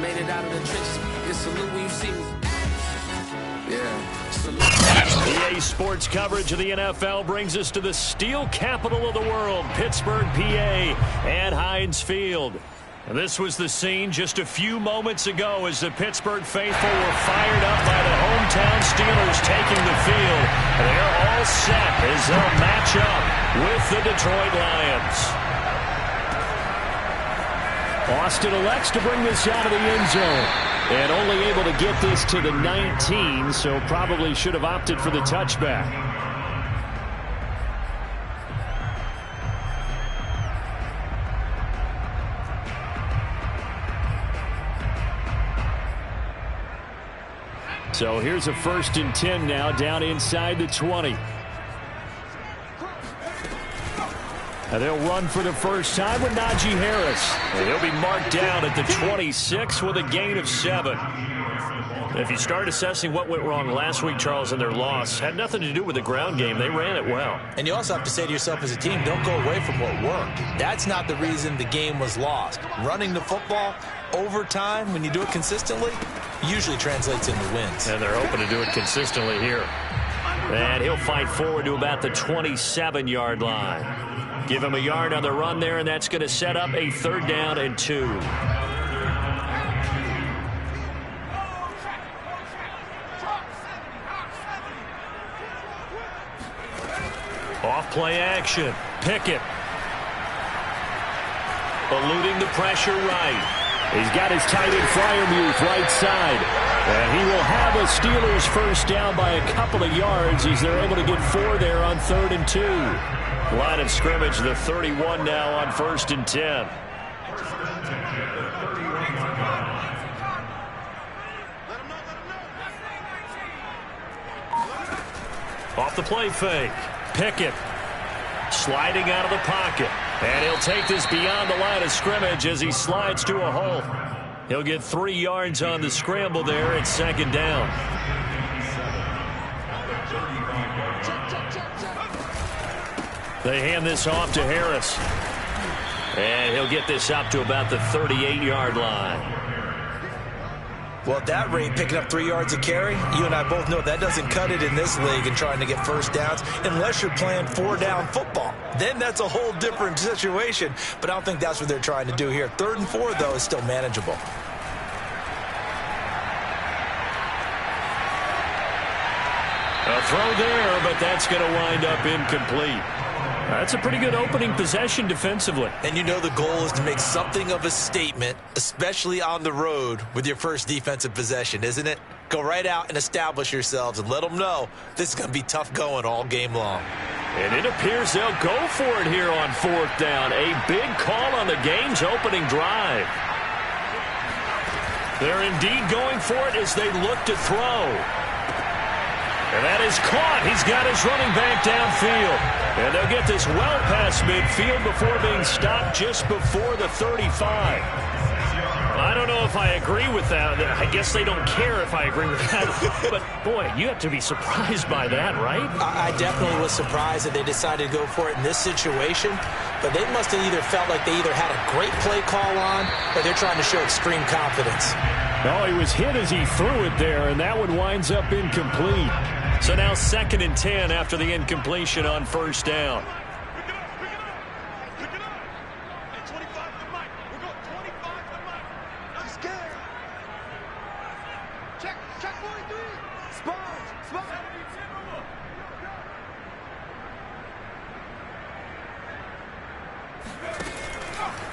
made it out of the trenches. Just salute when you see me. Yeah, salute. PA Sports coverage of the NFL brings us to the steel capital of the world, Pittsburgh, PA, at Heinz Field. And this was the scene just a few moments ago as the Pittsburgh faithful were fired up by the hometown Steelers taking the field. They're all set as they'll match up with the Detroit Lions. Austin elects to bring this out of the end zone. And only able to get this to the 19, so probably should have opted for the touchback. So here's a 1st and 10 now, down inside the 20. And they'll run for the first time with Najee Harris. And he'll be marked down at the 26 with a gain of 7. If you start assessing what went wrong last week, Charles, in their loss, had nothing to do with the ground game. They ran it well. And you also have to say to yourself as a team, don't go away from what worked. That's not the reason the game was lost. Running the football over time, when you do it consistently, usually translates into wins. And they're hoping to do it consistently here. And he'll fight forward to about the 27-yard line. Give him a yard on the run there, and that's going to set up a 3rd down and 2. Off play action. Pickett. Eluding the pressure right. He's got his tight end Freiermuth right side. And he will have a Steelers first down by a couple of yards as they're able to get 4 there on 3rd and 2. Line of scrimmage, the 31 now on 1st and 10. Off the play fake. Pickett sliding out of the pocket. And he'll take this beyond the line of scrimmage as he slides to a hole. He'll get 3 yards on the scramble there at 2nd down. They hand this off to Harris. And he'll get this up to about the 38-yard line. Well, at that rate, picking up 3 yards a carry, you and I both know that doesn't cut it in this league and trying to get first downs unless you're playing 4-down football. Then that's a whole different situation, but I don't think that's what they're trying to do here. 3rd and 4, though, is still manageable. A throw there, but that's going to wind up incomplete. That's a pretty good opening possession defensively. And you know the goal is to make something of a statement, especially on the road with your first defensive possession, isn't it? Go right out and establish yourselves and let them know this is going to be tough going all game long. And it appears they'll go for it here on 4th down. A big call on the game's opening drive. They're indeed going for it as they look to throw. And that is caught. He's got his running back downfield. And they'll get this well past midfield before being stopped just before the 35. I don't know if I agree with that. I guess they don't care if I agree with that. But, boy, you have to be surprised by that, right? I definitely was surprised that they decided to go for it in this situation. But they must have either felt like they either had a great play call on or they're trying to show extreme confidence. No, he was hit as he threw it there, and that one winds up incomplete. So now 2nd and 10 after the incompletion on 1st down.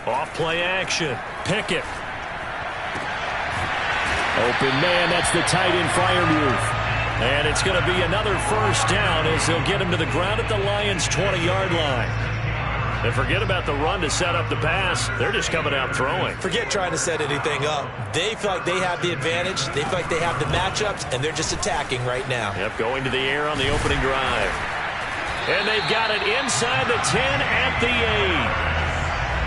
Off play action. Pickett. Open man, that's the tight end Freiermuth. And it's going to be another first down as they'll get him to the ground at the Lions' 20-yard line. And forget about the run to set up the pass. They're just coming out throwing. Forget trying to set anything up. They feel like they have the advantage. They feel like they have the matchups, and they're just attacking right now. Yep, going to the air on the opening drive. And they've got it inside the 10 at the 8.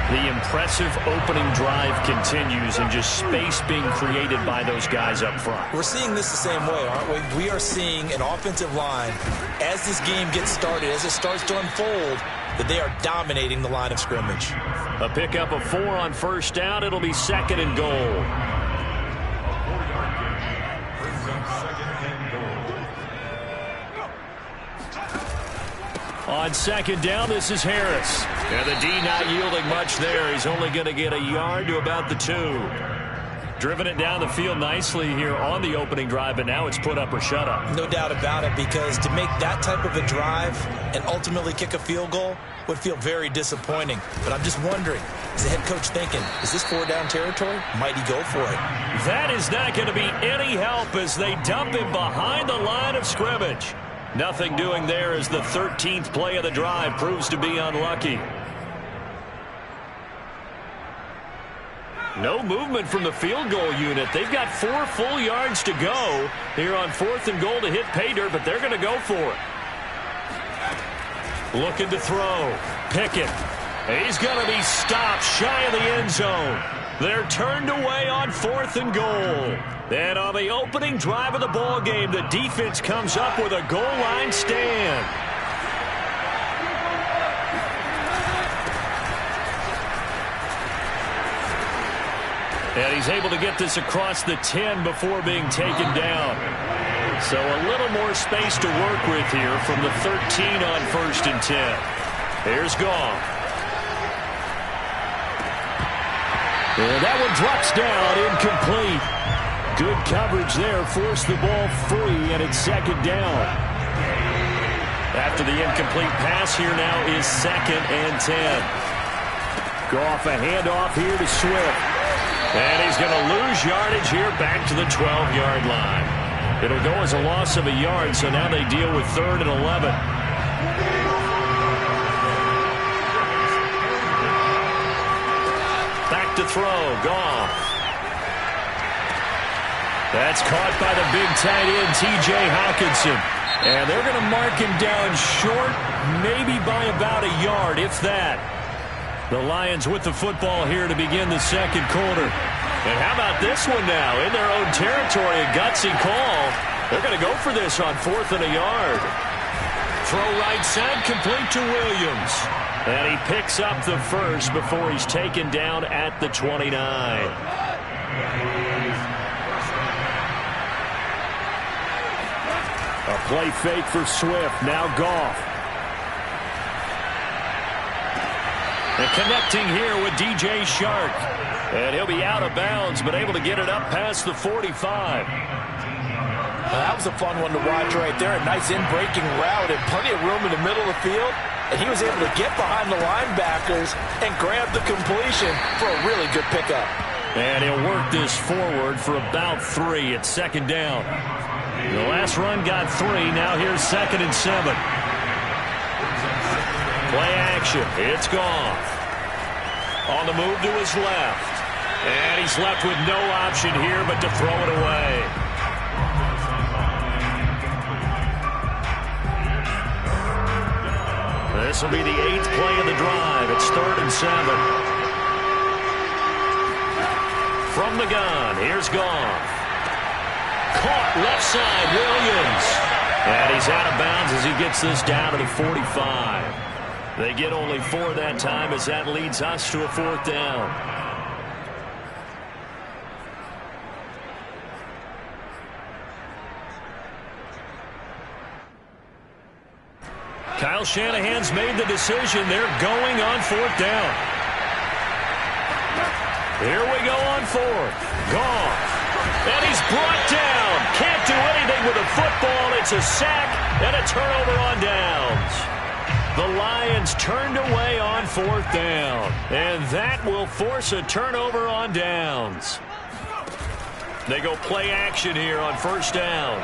The impressive opening drive continues and just space being created by those guys up front. We're seeing this the same way, aren't we? We are seeing an offensive line, as this game gets started, as it starts to unfold, that they are dominating the line of scrimmage. A pickup of 4 on 1st down. It'll be 2nd and goal. On second down, this is Harris. And the D not yielding much there. He's only going to get a yard to about the 2. Driven it down the field nicely here on the opening drive, but now it's put up or shut up. No doubt about it, because to make that type of a drive and ultimately kick a field goal would feel very disappointing. But I'm just wondering, is the head coach thinking, is this 4-down territory? Might he go for it? That is not going to be any help as they dump him behind the line of scrimmage. Nothing doing there as the 13th play of the drive proves to be unlucky. No movement from the field goal unit. They've got 4 full yards to go here on 4th and goal to hit pay dirt, but they're going to go for it. Looking to throw. Pickett. He's going to be stopped shy of the end zone. They're turned away on 4th and goal. And on the opening drive of the ball game, the defense comes up with a goal line stand. And he's able to get this across the 10 before being taken down. So a little more space to work with here from the 13 on 1st and 10. Here's Goff. And that one drops down, incomplete. Good coverage there, forced the ball free, and it's second down. After the incomplete pass, here now is 2nd and 10. Goff, a handoff here to Swift. And he's going to lose yardage here back to the 12-yard line. It'll go as a loss of a yard, so now they deal with 3rd and 11. Back to throw, Goff. That's caught by the big tight end, T.J. Hockenson. And they're going to mark him down short, maybe by about a yard, if that. The Lions with the football here to begin the second quarter. And how about this one now? In their own territory, a gutsy call. They're going to go for this on 4th and a yard. Throw right side, complete to Williams. And he picks up the first before he's taken down at the 29. A play fake for Swift. Now Goff. And connecting here with DJ Shark. And he'll be out of bounds, but able to get it up past the 45. That was a fun one to watch right there. A nice in-breaking route and plenty of room in the middle of the field. And he was able to get behind the linebackers and grab the completion for a really good pickup. And he'll work this forward for about 3 at second down. The last run got 3. Now here's 2nd and 7. Play action. It's Goff. On the move to his left. And he's left with no option here but to throw it away. This will be the 8th play of the drive. It's 3rd and 7. From the gun, here's Goff. Caught left side, Williams. And he's out of bounds as he gets this down to the 45. They get only 4 that time as that leads us to a 4th down. Kyle Shanahan's made the decision. They're going on 4th down. Here we go on 4th. Goff. And he's brought down. Can't do anything with the football. It's a sack and a turnover on downs. The Lions turned away on 4th down. And that will force a turnover on downs. They go play action here on 1st down.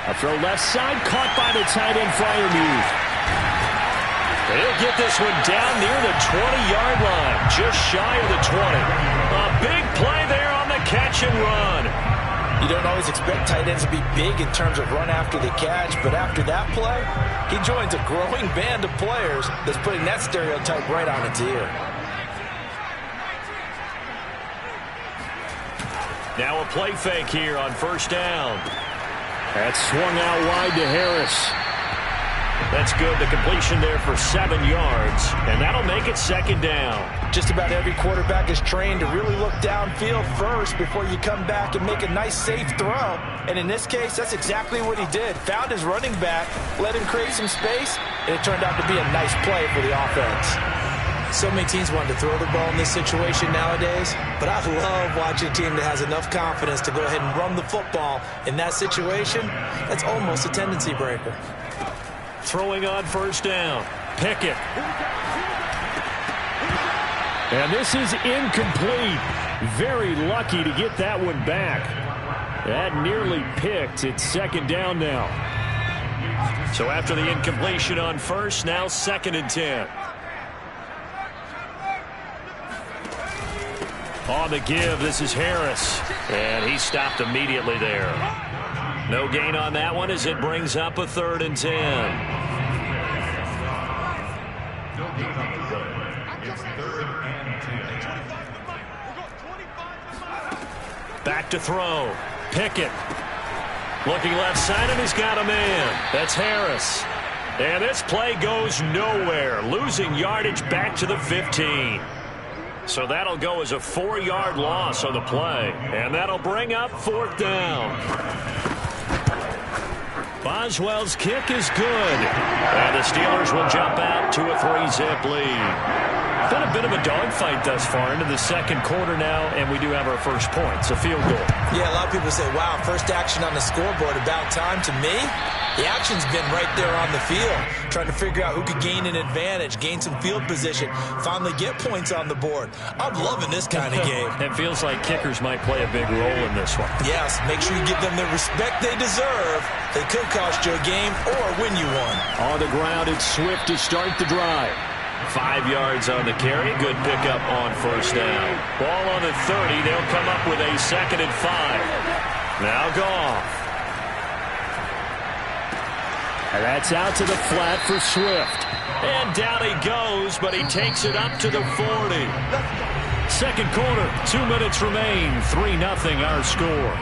A throw left side, caught by the tight end, Freiermuth. He'll get this one down near the 20-yard line, just shy of the 20. A big play there on the catch and run. You don't always expect tight ends to be big in terms of run after the catch, but after that play, he joins a growing band of players that's putting that stereotype right on its ear. Now a play fake here on 1st down. That's swung out wide to Harris. That's good. The completion there for 7 yards, and that'll make it second down. Just about every quarterback is trained to really look downfield first before you come back and make a nice, safe throw. And in this case, that's exactly what he did. Found his running back, let him create some space, and it turned out to be a nice play for the offense. So many teams want to throw the ball in this situation nowadays, but I love watching a team that has enough confidence to go ahead and run the football in that situation. That's almost a tendency breaker. Throwing on first down. Pickett. And this is incomplete. Very lucky to get that one back. That nearly picked. It's second down now. So after the incompletion on first, now 2nd and 10. On the give, this is Harris. And he stopped immediately there. No gain on that one as it brings up a 3rd and 10. Back to throw. Pickett. Looking left side, and he's got a man. That's Harris. And this play goes nowhere. Losing yardage back to the 15. So that'll go as a 4-yard loss on the play. And that'll bring up 4th down. Boswell's kick is good. And the Steelers will jump out to a 3-zip lead. Been a bit of a dogfight thus far into the second quarter now, and we do have our first point. It's a field goal. Yeah, a lot of people say, wow, first action on the scoreboard, about time. To me, the action's been right there on the field, trying to figure out who could gain an advantage, gain some field position, finally get points on the board. I'm loving this kind of game. It feels like kickers might play a big role in this one. Yes, make sure you give them the respect they deserve. They could cost you a game or win you one. On the ground, it's Swift to start the drive. 5 yards on the carry. Good pickup on first down. Ball on the 30. They'll come up with a 2nd and 5. Now Goff. And that's out to the flat for Swift. And down he goes, but he takes it up to the 40. Second quarter, 2 minutes remain. 3-0 our score.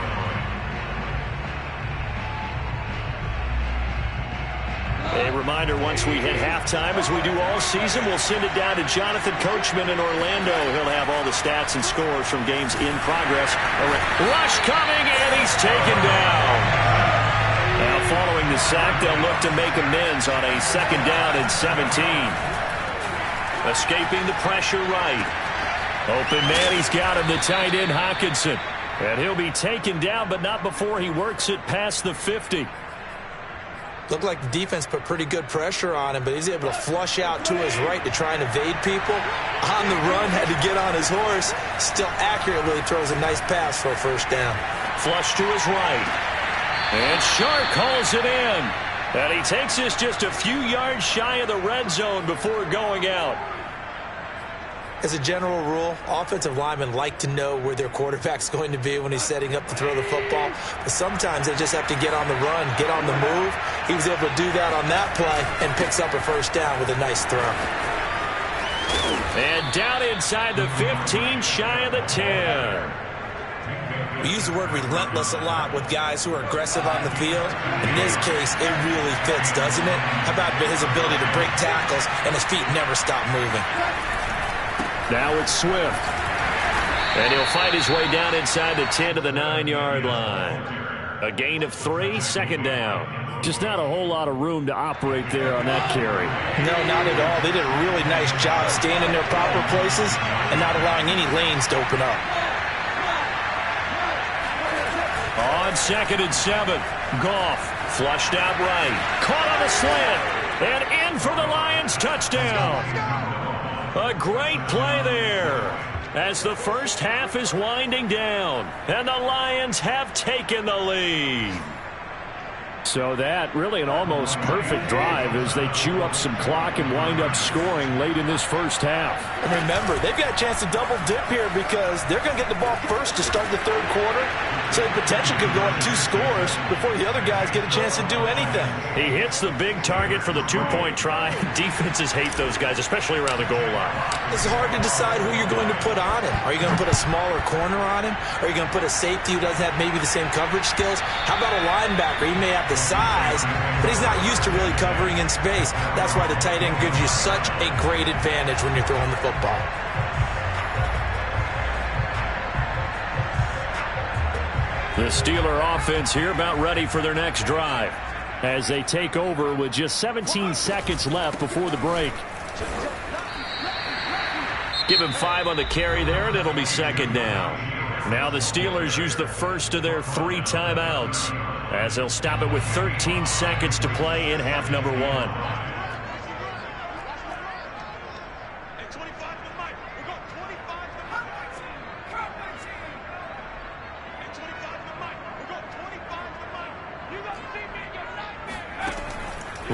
A reminder, once we hit halftime, as we do all season, we'll send it down to Jonathan Coachman in Orlando. He'll have all the stats and scores from games in progress. Rush coming, and he's taken down. Now, following the sack, they'll look to make amends on a 2nd down and 17. Escaping the pressure right. Open man, he's got him, the tight end, Hockenson. And he'll be taken down, but not before he works it past the 50. Looked like the defense put pretty good pressure on him, but he's able to flush out to his right to try and evade people. On the run, had to get on his horse. Still accurately throws a nice pass for a first down. Flush to his right. And Shark hauls it in. And he takes us just a few yards shy of the red zone before going out. As a general rule, offensive linemen like to know where their quarterback's going to be when he's setting up to throw the football. But sometimes they just have to get on the run, get on the move. He was able to do that on that play and picks up a first down with a nice throw. And down inside the 15, shy of the 10. We use the word relentless a lot with guys who are aggressive on the field. In this case, it really fits, doesn't it? How about his ability to break tackles and his feet never stop moving? Now it's Swift. And he'll fight his way down inside the 10 to the 9-yard line. A gain of 3, 2nd down. Just not a whole lot of room to operate there on that carry. No, not at all. They did a really nice job staying in their proper places and not allowing any lanes to open up. On 2nd and 7, Goff flushed out right. Caught on a slant. And in for the Lions touchdown. A great play there as the first half is winding down, and the Lions have taken the lead. So that really an almost perfect drive as they chew up some clock and wind up scoring late in this first half. And remember, they've got a chance to double dip here because they're going to get the ball first to start the 3rd quarter. So the potential could go up 2 scores before the other guys get a chance to do anything. He hits the big target for the 2-point try. Defenses hate those guys, especially around the goal line. It's hard to decide who you're going to put on him. Are you going to put a smaller corner on him? Are you going to put a safety who doesn't have maybe the same coverage skills? How about a linebacker? He may have the the size, but he's not used to really covering in space. That's why the tight end gives you such a great advantage when you're throwing the football. The Steeler offense here about ready for their next drive as they take over with just 17 seconds left before the break. Give him 5 on the carry there, and it'll be second down. Now the Steelers use the first of their 3 timeouts as they'll stop it with 13 seconds to play in half number 1.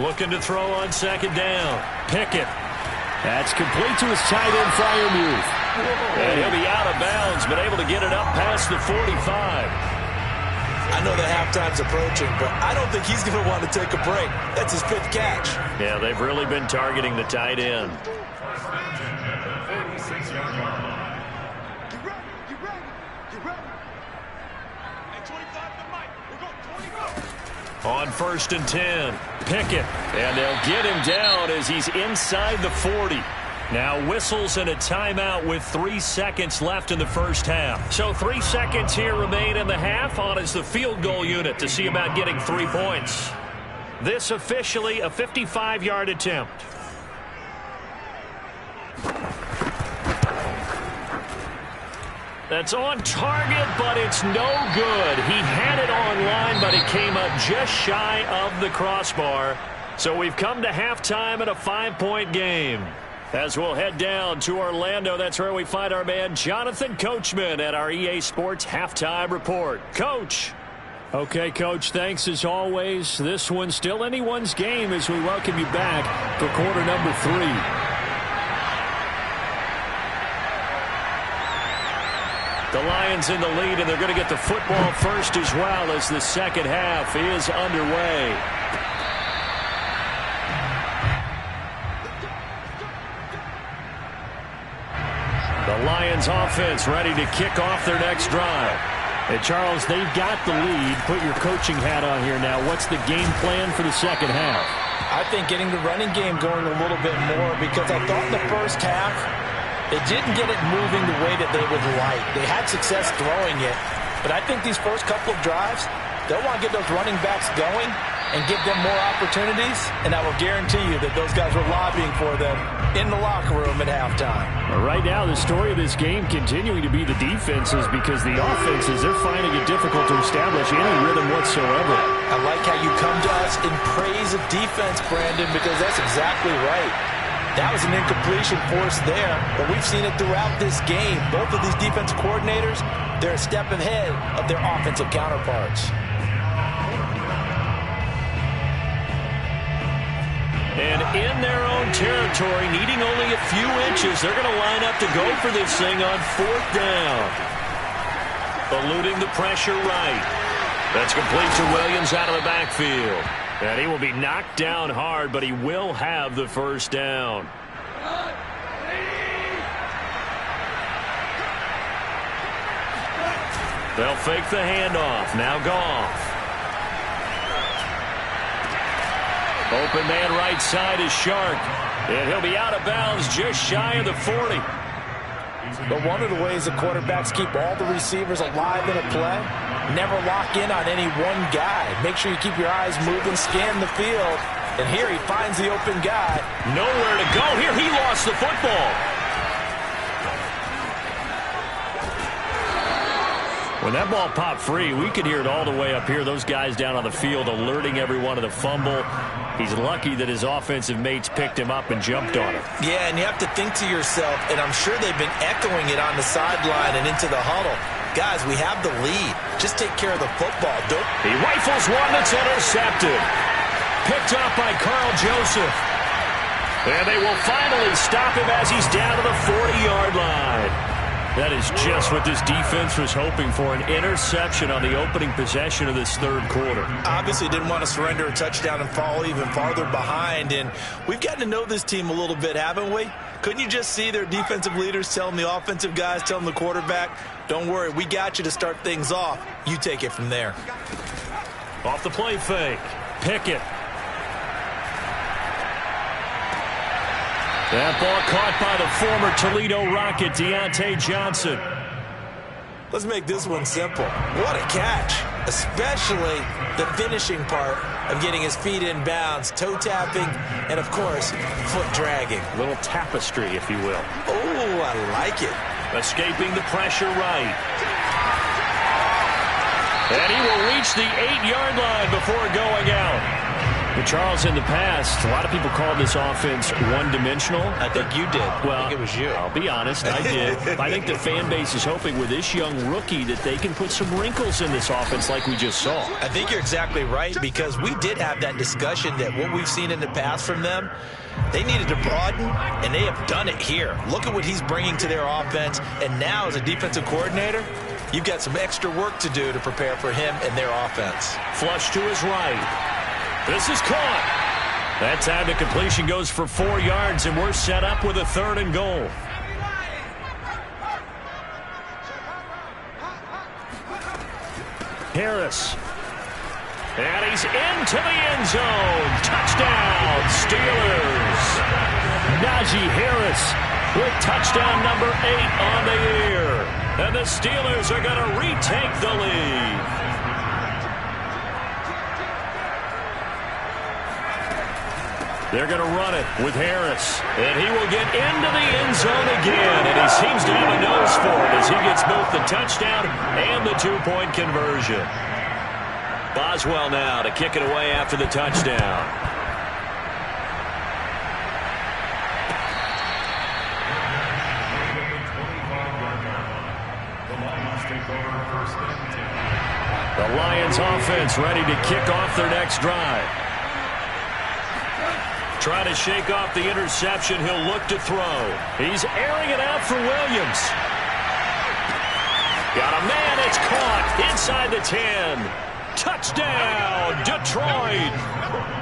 Looking to throw on second down. Pickett. That's complete to his tight end, Freiermuth. And he'll be out of bounds, but able to get it up past the 45. I know the halftime's approaching, but I don't think he's going to want to take a break. That's his 5th catch. Yeah, they've really been targeting the tight end. On 1st and 10, Pickett, and they'll get him down as he's inside the 40. Now whistles and a timeout with 3 seconds left in the first half. So 3 seconds here remain in the half. On is the field goal unit to see about getting 3 points. This officially a 55-yard attempt. That's on target, but it's no good. He had it online, but it came up just shy of the crossbar. So we've come to halftime in a 5-point game. As we'll head down to Orlando, that's where we find our man Jonathan Coachman at our EA Sports Halftime Report. Coach. Okay, Coach, thanks as always. This one's still anyone's game as we welcome you back for quarter number 3. The Lions in the lead, and they're going to get the football first as well as the second half is underway. The Lions offense ready to kick off their next drive. And Charles, they've got the lead. Put your coaching hat on here now. What's the game plan for the second half? I think getting the running game going a little bit more, because I thought in the first half they didn't get it moving the way that they would like. They had success throwing it, but I think these first couple of drives, they'll want to get those running backs going and give them more opportunities, and I will guarantee you that those guys were lobbying for them in the locker room at halftime. Right now, the story of this game continuing to be the defenses, because the offenses, they're finding it difficult to establish any rhythm whatsoever. I like how you come to us in praise of defense, Brandon, because that's exactly right. That was an incompletion force there, but we've seen it throughout this game. Both of these defensive coordinators, they're a step ahead of their offensive counterparts. And in their own territory, needing only a few inches, they're going to line up to go for this thing on 4th down. Eluding the pressure right. That's complete to Williams out of the backfield. And he will be knocked down hard, but he will have the first down. They'll fake the handoff. Now Goff. Open man right side is Shark. And he'll be out of bounds just shy of the 40. But one of the ways the quarterbacks keep all the receivers alive in a play, never lock in on any one guy. Make sure you keep your eyes moving, scan the field. And here he finds the open guy. Nowhere to go. Here he lost the football. When that ball popped free, we could hear it all the way up here. Those guys down on the field alerting everyone of the fumble. He's lucky that his offensive mates picked him up and jumped on him. Yeah, and you have to think to yourself, and I'm sure they've been echoing it on the sideline and into the huddle. Guys, we have the lead. Just take care of the football. He rifles one that's intercepted. Picked up by Carl Joseph. And they will finally stop him as he's down to the 40-yard line. That is just what this defense was hoping for, an interception on the opening possession of this third quarter. Obviously didn't want to surrender a touchdown and fall even farther behind, and we've gotten to know this team a little bit, haven't we? Couldn't you just see their defensive leaders telling the offensive guys, telling the quarterback, don't worry, we got you to start things off. You take it from there. Off the play fake. Pickett. That ball caught by the former Toledo Rocket, Deontay Johnson. Let's make this one simple. What a catch, especially the finishing part of getting his feet in bounds, toe tapping, and of course, foot dragging. A little tapestry, if you will. Oh, I like it. Escaping the pressure right. And he will reach the 8-yard line before going out. But Charles, in the past, a lot of people called this offense one-dimensional. I think you did. Well, I think it was you. I'll be honest, I did. I think the fan base is hoping with this young rookie that they can put some wrinkles in this offense like we just saw. I think you're exactly right, because we did have that discussion that what we've seen in the past from them, they needed to broaden, and they have done it here. Look at what he's bringing to their offense, and now as a defensive coordinator, you've got some extra work to do to prepare for him and their offense. Flush to his right. This is caught. That time the completion goes for 4 yards, and we're set up with a 3rd and goal. Harris. And he's into the end zone. Touchdown, Steelers. Najee Harris with touchdown number 8 on the year. And the Steelers are going to retake the lead. They're going to run it with Harris. And he will get into the end zone again. And he seems to have a nose for it as he gets both the touchdown and the 2-point conversion. Boswell now to kick it away after the touchdown. The Lions offense ready to kick off their next drive. Trying to shake off the interception. He'll look to throw. He's airing it out for Williams. Got a man. It's caught inside the 10. Touchdown, Detroit.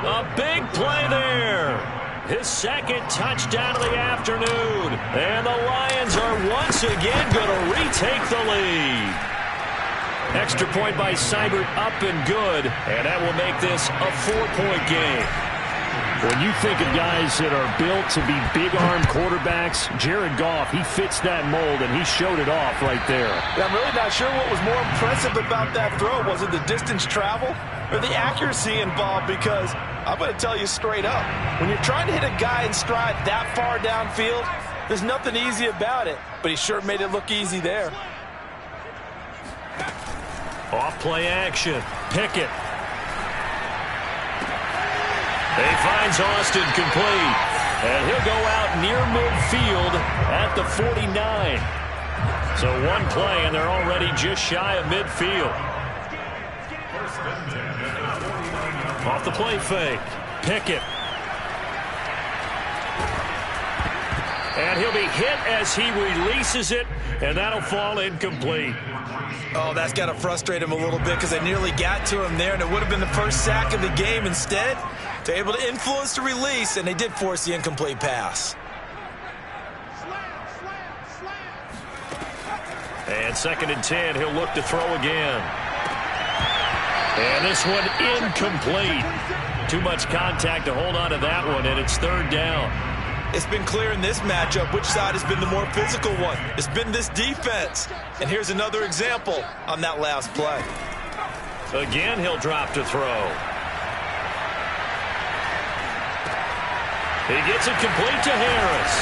A big play there. His 2nd touchdown of the afternoon. And the Lions are once again going to retake the lead. Extra point by Seibert, up and good. And that will make this a 4-point game. When you think of guys that are built to be big-arm quarterbacks, Jared Goff, he fits that mold, and he showed it off right there. I'm really not sure what was more impressive about that throw. Was it the distance travel or the accuracy involved? Because I'm going to tell you straight up, when you're trying to hit a guy in stride that far downfield, there's nothing easy about it. But he sure made it look easy there. Off play action. Pickett. He finds Austin complete. And he'll go out near midfield at the 49. So one play, and they're already just shy of midfield. Off the play fake. Pickett. And he'll be hit as he releases it, and that'll fall incomplete. Oh, that's got to frustrate him a little bit, because they nearly got to him there, and it would have been the first sack of the game. Instead, they're able to influence the release, and they did force the incomplete pass. And 2nd and 10, he'll look to throw again. And this one incomplete. Too much contact to hold on to that one, and it's 3rd down. It's been clear in this matchup which side has been the more physical one. It's been this defense. And here's another example on that last play. Again, he'll drop to throw. He gets it complete to Harris.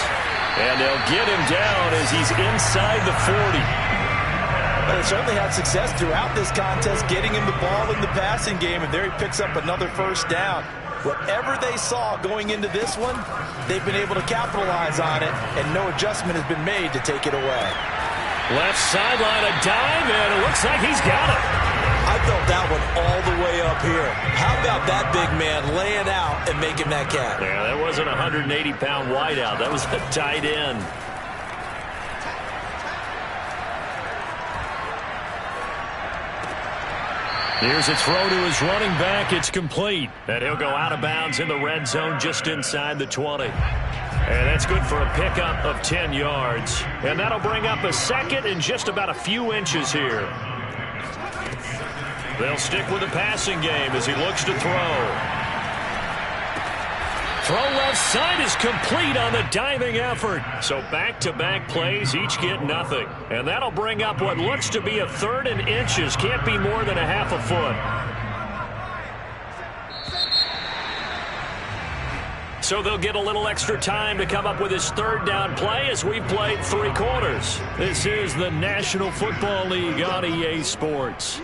And they'll get him down as he's inside the 40. But they certainly had success throughout this contest, getting him the ball in the passing game, and there he picks up another 1st down. Whatever they saw going into this one, they've been able to capitalize on it, and no adjustment has been made to take it away. Left sideline, a dive, and it looks like he's got it. I felt that one all the way up here. How about that big man laying out and making that catch? Yeah, that wasn't a 180-pound wideout. That was a tight end. Here's a throw to his running back. It's complete. And he'll go out of bounds in the red zone just inside the 20. And that's good for a pickup of 10 yards. And that'll bring up a 2nd and just about a few inches here. They'll stick with the passing game as he looks to throw. Throw left side is complete on the diving effort. So back-to-back plays, each get nothing. And that'll bring up what looks to be a 3rd and inches. Can't be more than a half a foot. So they'll get a little extra time to come up with his 3rd down play as we've played 3 quarters. This is the National Football League on EA Sports.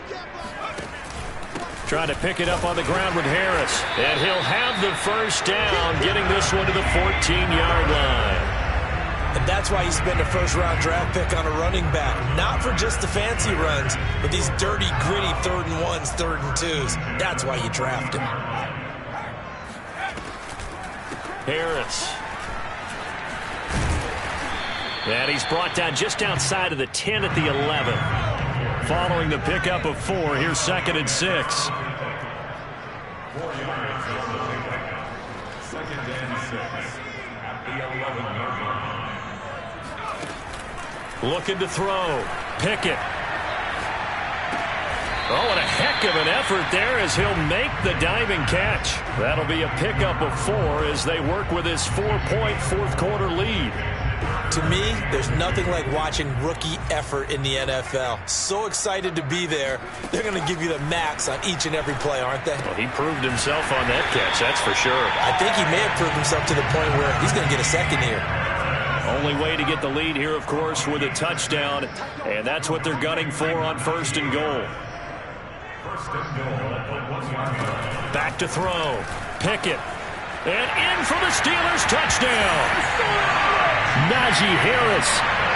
Trying to pick it up on the ground with Harris. And he'll have the 1st down, getting this one to the 14-yard line. And that's why you spend a 1st-round draft pick on a running back. Not for just the fancy runs, but these dirty, gritty 3rd and 1s, 3rd and 2s. That's why you draft him. Harris. And he's brought down just outside of the 10 at the 11. Following the pickup of 4, here's 2nd and 6. Looking to throw. Pickett. Oh, and a heck of an effort there as he'll make the diving catch. That'll be a pickup of 4 as they work with his 4-point 4th-quarter lead. To me, there's nothing like watching rookie effort in the NFL. So excited to be there. They're going to give you the max on each and every play, aren't they? Well, he proved himself on that catch, that's for sure. I think he may have proved himself to the point where he's going to get a 2nd here. Only way to get the lead here, of course, with a touchdown. And that's what they're gunning for on 1st and goal. Back to throw. Pickett. And in for the Steelers touchdown. Najee Harris.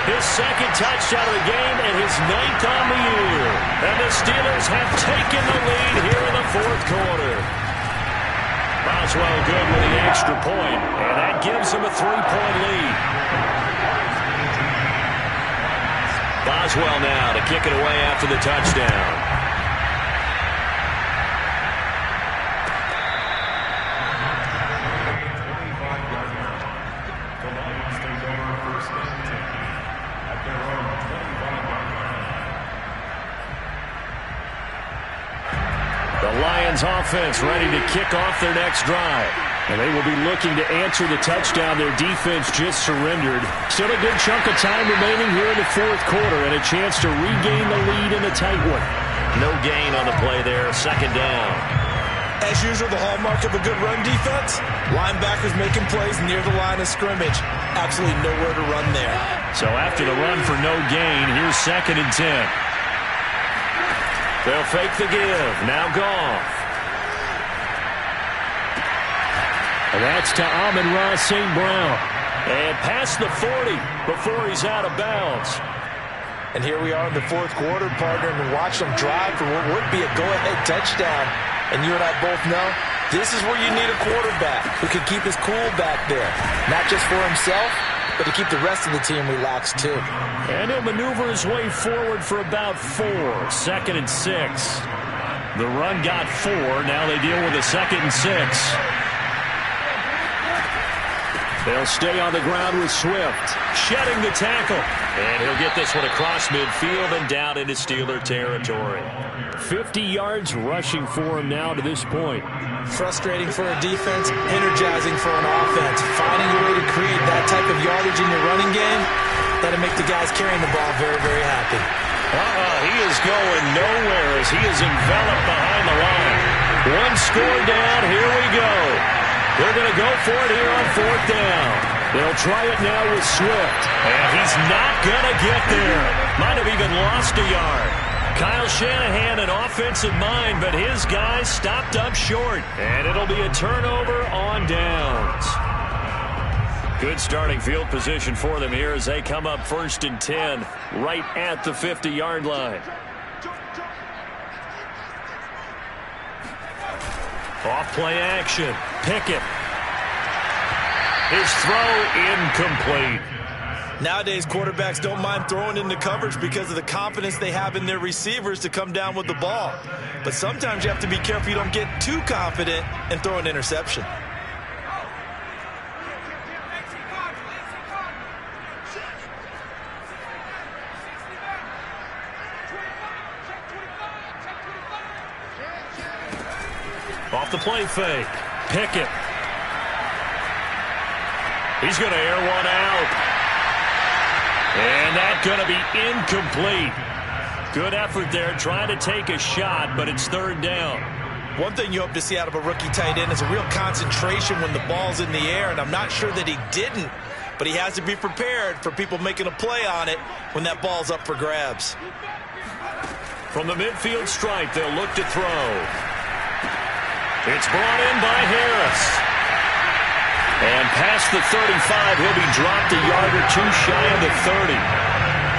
His 2nd touchdown of the game and his 9th on the year. And the Steelers have taken the lead here in the 4th quarter. Boswell good with the extra point. And that gives him a 3-point lead. Boswell now to kick it away after the touchdown. Lions offense ready to kick off their next drive. And they will be looking to answer the touchdown their defense just surrendered. Still a good chunk of time remaining here in the 4th quarter and a chance to regain the lead in a tight one. No gain on the play there, 2nd down. As usual, the hallmark of a good run defense, linebackers making plays near the line of scrimmage. Absolutely nowhere to run there. So after the run for no gain, here's 2nd and 10. They'll fake the give. Now Goff. And that's to Amon-Ra St. Brown. And past the 40 before he's out of bounds. And here we are in the 4th quarter, partner, and watch them drive for what would be a go-ahead touchdown. And you and I both know this is where you need a quarterback who can keep his cool back there. Not just for himself, but to keep the rest of the team relaxed too. And he'll maneuver his way forward for about 4. 2nd and 6. The run got 4. Now they deal with a 2nd and 6. They'll stay on the ground with Swift. Shedding the tackle. And he'll get this one across midfield and down into Steeler territory. 50 yards rushing for him now to this point. Frustrating for a defense, energizing for an offense. Finding a way to create that type of yardage in your running game, that'll make the guys carrying the ball very, very happy. He is going nowhere as he is enveloped behind the line. 1 score down, here we go. They're going to go for it here on 4th down. They'll try it now with Swift. And he's not going to get there. Might have even lost a yard. Kyle Shanahan, an offensive mind, but his guys stopped up short. And it'll be a turnover on downs. Good starting field position for them here as they come up 1st and 10 right at the 50-yard line. Off play action. Pickett. His throw incomplete. Nowadays, quarterbacks don't mind throwing into coverage because of the confidence they have in their receivers to come down with the ball. But sometimes you have to be careful you don't get too confident and throw an interception. Off the play fake. Pickett. He's going to air one out. And that's going to be incomplete. Good effort there trying to take a shot, but it's third down. One thing you hope to see out of a rookie tight end is a real concentration when the ball's in the air, and I'm not sure that he didn't, but he has to be prepared for people making a play on it when that ball's up for grabs. From the midfield stripe, they'll look to throw. It's brought in by Harris. And past the 35, he'll be dropped a yard or two shy of the 30.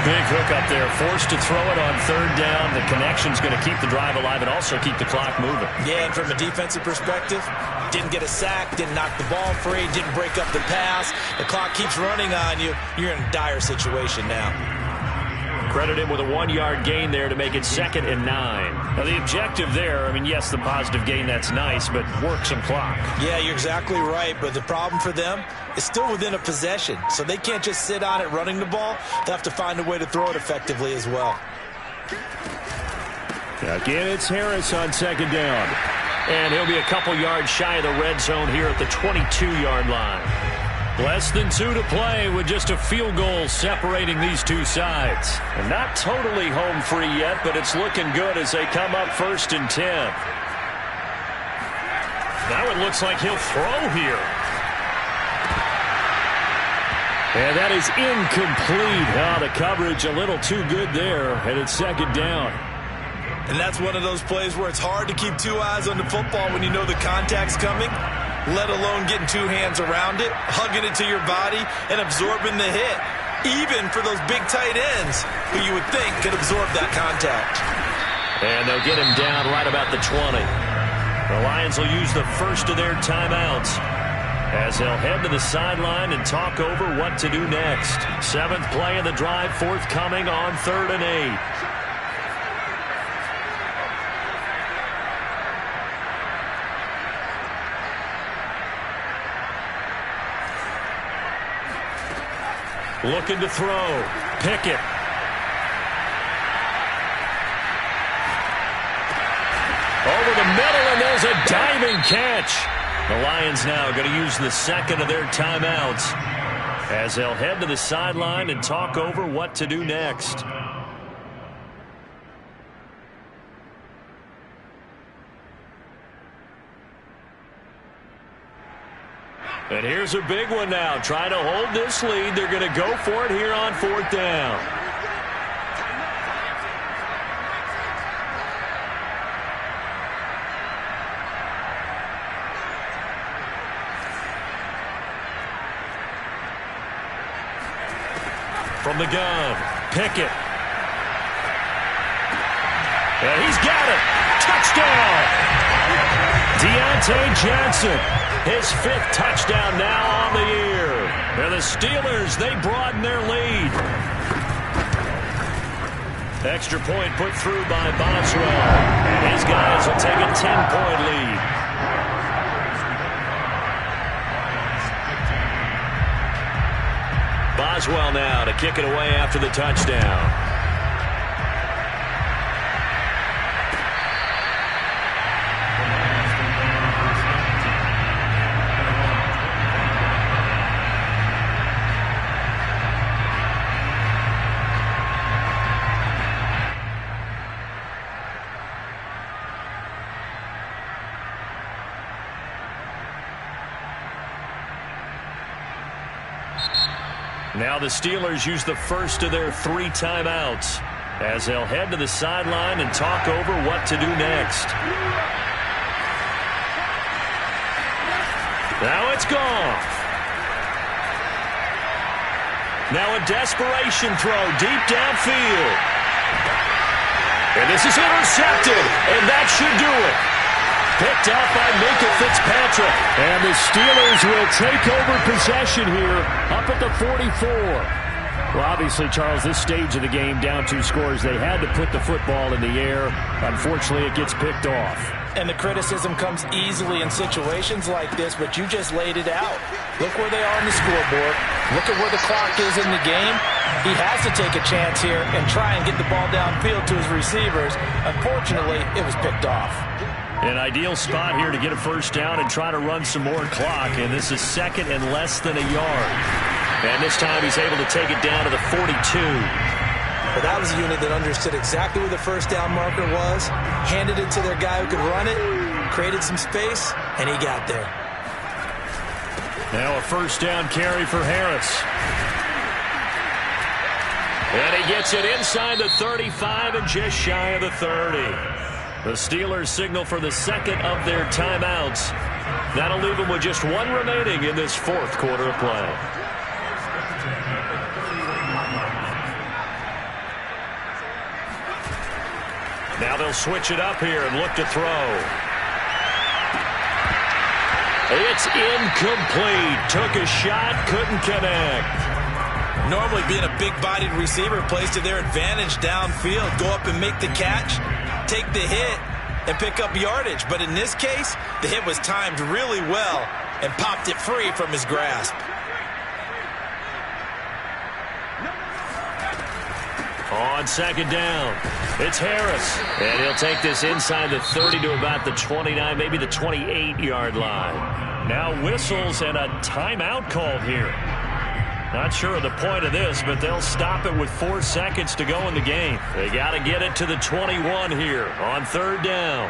Big hook up there, forced to throw it on third down. The connection's going to keep the drive alive and also keep the clock moving. Yeah, and from a defensive perspective, didn't get a sack, didn't knock the ball free, didn't break up the pass. The clock keeps running on you. You're in a dire situation now. Credit him with a 1-yard gain there to make it 2nd and 9. Now, the objective there, I mean, yes, the positive gain, that's nice, but work some clock. Yeah, you're exactly right, but the problem for them is still within a possession, so they can't just sit on it running the ball. They have to find a way to throw it effectively as well. Again, it's Harris on 2nd down. And he'll be a couple yards shy of the red zone here at the 22-yard line. Less than 2 to play with just a field goal separating these two sides. And not totally home free yet, but it's looking good as they come up 1st and 10. Now it looks like he'll throw here. And that is incomplete. The coverage a little too good there, and it's 2nd down. And that's one of those plays where it's hard to keep 2 eyes on the football when you know the contact's coming, let alone getting 2 hands around it, hugging it to your body, and absorbing the hit, even for those big tight ends who you would think could absorb that contact. And they'll get him down right about the 20. The Lions will use the first of their timeouts as they'll head to the sideline and talk over what to do next. 7th play of the drive forthcoming on 3rd and 8. Looking to throw. Pickett. Over the middle, and there's a diving catch. The Lions now going to use the 2nd of their timeouts as they'll head to the sideline and talk over what to do next. And here's a big one now. Trying to hold this lead. They're going to go for it here on 4th down. From the gun, Pickett. And he's got it. Touchdown! Deontay Johnson. His 5th touchdown now on the year. And the Steelers, they broaden their lead. Extra point put through by Boswell. And his guys will take a 10-point lead. Boswell now to kick it away after the touchdown. Now the Steelers use the first of their 3 timeouts as they'll head to the sideline and talk over what to do next. Now it's Goff. Now a desperation throw deep downfield. And this is intercepted, and that should do it. Picked out by Minkah Fitzpatrick. And the Steelers will take over possession here up at the 44. Well, obviously, Charles, this stage of the game, down 2 scores, they had to put the football in the air. Unfortunately, it gets picked off. And the criticism comes easily in situations like this, but you just laid it out. Look where they are on the scoreboard. Look at where the clock is in the game. He has to take a chance here and try and get the ball downfield to his receivers. Unfortunately, it was picked off. An ideal spot here to get a first down and try to run some more clock. And this is second and less than a yard. And this time he's able to take it down to the 42. Well, that was a unit that understood exactly where the first down marker was, handed it to their guy who could run it, created some space, and he got there. Now a first down carry for Harris. And he gets it inside the 35 and just shy of the 30. The Steelers signal for the second of their timeouts. That'll leave them with just one remaining in this fourth quarter of play. Now they'll switch it up here and look to throw. It's incomplete. Took a shot, couldn't connect. Normally being a big-bodied receiver plays to their advantage downfield. Go up and make the catch, take the hit, and pick up yardage. But in this case, the hit was timed really well and popped it free from his grasp. On second down, it's Harris. And he'll take this inside the 30 to about the 29, maybe the 28-yard line. Now whistles and a timeout called here. Not sure of the point of this, but they'll stop it with 4 seconds to go in the game. They got to get it to the 21 here on third down.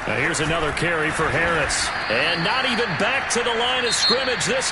Now here's another carry for Harris. And not even back to the line of scrimmage this